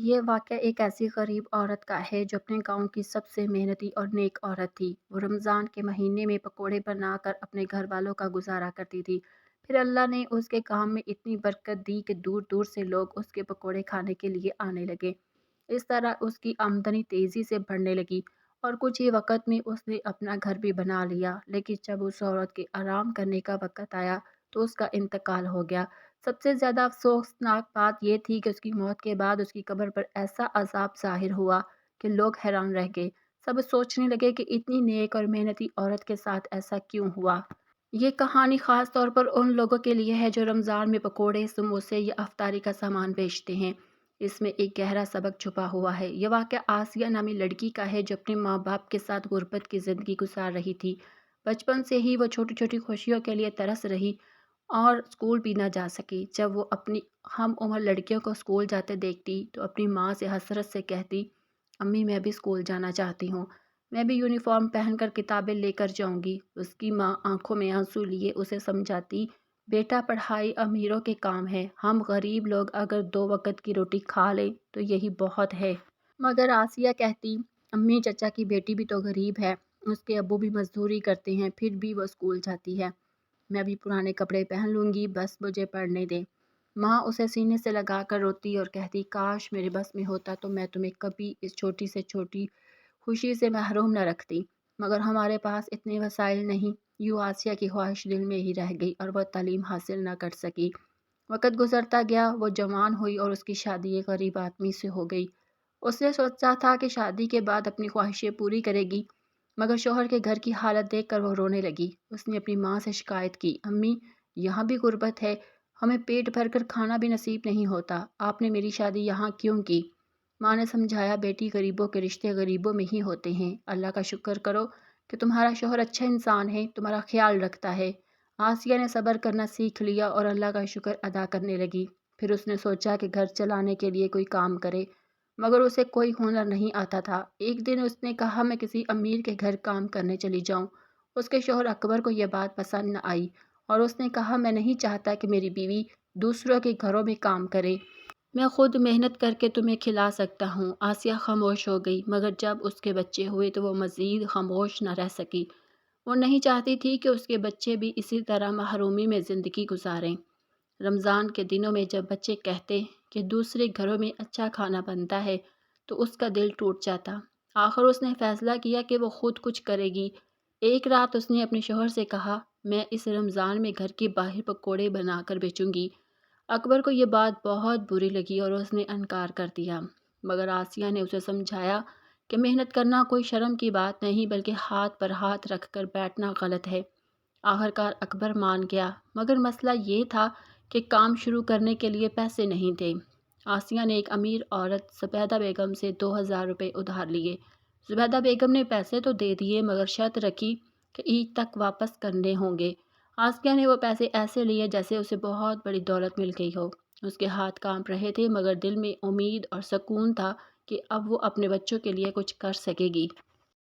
یہ واقعہ ایک ایسی غریب عورت کا ہے جو اپنے گاؤں کی سب سے محنتی اور نیک عورت تھی۔ وہ رمضان کے مہینے میں پکوڑے بنا کر اپنے گھر والوں کا گزارا کرتی تھی۔ پھر اللہ نے اس کے کام میں اتنی برکت دی کہ دور دور سے لوگ اس کے پکوڑے کھانے کے لیے آنے لگے۔ اس طرح اس کی آمدنی تیزی سے بڑھنے لگی اور کچھ ہی وقت میں اس نے اپنا گھر بھی بنا لیا۔ لیکن جب اس عورت کے آرام کرنے کا وقت آیا تو اس کا انتقال ہو گیا۔ سب سے زیادہ افسوسناک بات یہ تھی کہ اس کی موت کے بعد اس کی قبر پر ایسا عذاب ظاہر ہوا کہ لوگ حیران رہ گئے۔ سب سوچنے لگے کہ اتنی نیک اور محنتی عورت کے ساتھ ایسا کیوں ہوا۔ یہ کہانی خاص طور پر ان لوگوں کے لیے ہے جو رمضان میں پکوڑے، سموسے یا افطاری کا سامان بیچتے ہیں۔ اس میں ایک گہرا سبق چھپا ہوا ہے۔ یہ واقعہ آسیہ نامی لڑکی کا ہے جو اپنے ماں باپ کے ساتھ غربت کی زندگی گزار رہی تھی۔ بچپن سے ہی وہ چھوٹی چھوٹی خوشیوں کے لیے ترس رہی اور اسکول بھی نہ جا سکی۔ جب وہ اپنی ہم عمر لڑکیوں کو اسکول جاتے دیکھتی تو اپنی ماں سے حسرت سے کہتی، امی میں بھی اسکول جانا چاہتی ہوں، میں بھی یونیفارم پہن کر کتابیں لے کر جاؤں گی۔ اس کی ماں آنکھوں میں آنسو لیے اسے سمجھاتی، بیٹا پڑھائی امیروں کے کام ہے، ہم غریب لوگ اگر 2 وقت کی روٹی کھا لیں تو یہی بہت ہے۔ مگر آسیہ کہتی، امی چچا کی بیٹی بھی تو غریب ہے، اس کے ابو بھی مزدوری کرتے ہیں، پھر بھی وہ اسکول جاتی ہے، میں بھی پرانے کپڑے پہن لوں گی، بس مجھے پڑھنے دیں۔ ماں اسے سینے سے لگا کر روتی اور کہتی، کاش میرے بس میں ہوتا تو میں تمہیں کبھی اس چھوٹی سے چھوٹی خوشی سے محروم نہ رکھتی، مگر ہمارے پاس اتنے وسائل نہیں۔ یوں آسیہ کی خواہش دل میں ہی رہ گئی اور وہ تعلیم حاصل نہ کر سکی۔ وقت گزرتا گیا، وہ جوان ہوئی اور اس کی شادی ایک غریب آدمی سے ہو گئی۔ اس نے سوچا تھا کہ شادی کے بعد اپنی خواہشیں پوری کرے گی، مگر شوہر کے گھر کی حالت دیکھ کر وہ رونے لگی۔ اس نے اپنی ماں سے شکایت کی، امی یہاں بھی غربت ہے، ہمیں پیٹ بھر کر کھانا بھی نصیب نہیں ہوتا، آپ نے میری شادی یہاں کیوں کی؟ ماں نے سمجھایا، بیٹی غریبوں کے رشتے غریبوں میں ہی ہوتے ہیں، اللہ کا شکر کرو کہ تمہارا شوہر اچھا انسان ہے، تمہارا خیال رکھتا ہے۔ آسیہ نے صبر کرنا سیکھ لیا اور اللہ کا شکر ادا کرنے لگی۔ پھر اس نے سوچا کہ گھر چلانے کے لیے کوئی کام کرے، مگر اسے کوئی ہنر نہیں آتا تھا۔ ایک دن اس نے کہا، میں کسی امیر کے گھر کام کرنے چلی جاؤں۔ اس کے شوہر اکبر کو یہ بات پسند نہ آئی اور اس نے کہا، میں نہیں چاہتا کہ میری بیوی دوسروں کے گھروں میں کام کرے، میں خود محنت کر کے تمہیں کھلا سکتا ہوں۔ آسیہ خاموش ہو گئی، مگر جب اس کے بچے ہوئے تو وہ مزید خاموش نہ رہ سکی۔ وہ نہیں چاہتی تھی کہ اس کے بچے بھی اسی طرح محرومی میں زندگی گزاریں۔ رمضان کے دنوں میں جب بچے کہتے کہ دوسرے گھروں میں اچھا کھانا بنتا ہے تو اس کا دل ٹوٹ جاتا۔ آخر اس نے فیصلہ کیا کہ وہ خود کچھ کرے گی۔ ایک رات اس نے اپنے شوہر سے کہا، میں اس رمضان میں گھر کے باہر پکوڑے بنا کر بیچوں گی۔ اکبر کو یہ بات بہت بری لگی اور اس نے انکار کر دیا، مگر آسیہ نے اسے سمجھایا کہ محنت کرنا کوئی شرم کی بات نہیں بلکہ ہاتھ پر ہاتھ رکھ کر بیٹھنا غلط ہے۔ آخرکار اکبر مان گیا، مگر مسئلہ یہ تھا کہ کام شروع کرنے کے لیے پیسے نہیں تھے۔ آسیہ نے ایک امیر عورت زبیدہ بیگم سے 2000 روپے ادھار لیے۔ زبیدہ بیگم نے پیسے تو دے دیے مگر شرط رکھی کہ عید تک واپس کرنے ہوں گے۔ آسیہ نے وہ پیسے ایسے لیے جیسے اسے بہت بڑی دولت مل گئی ہو۔ اس کے ہاتھ کانپ رہے تھے مگر دل میں امید اور سکون تھا کہ اب وہ اپنے بچوں کے لیے کچھ کر سکے گی۔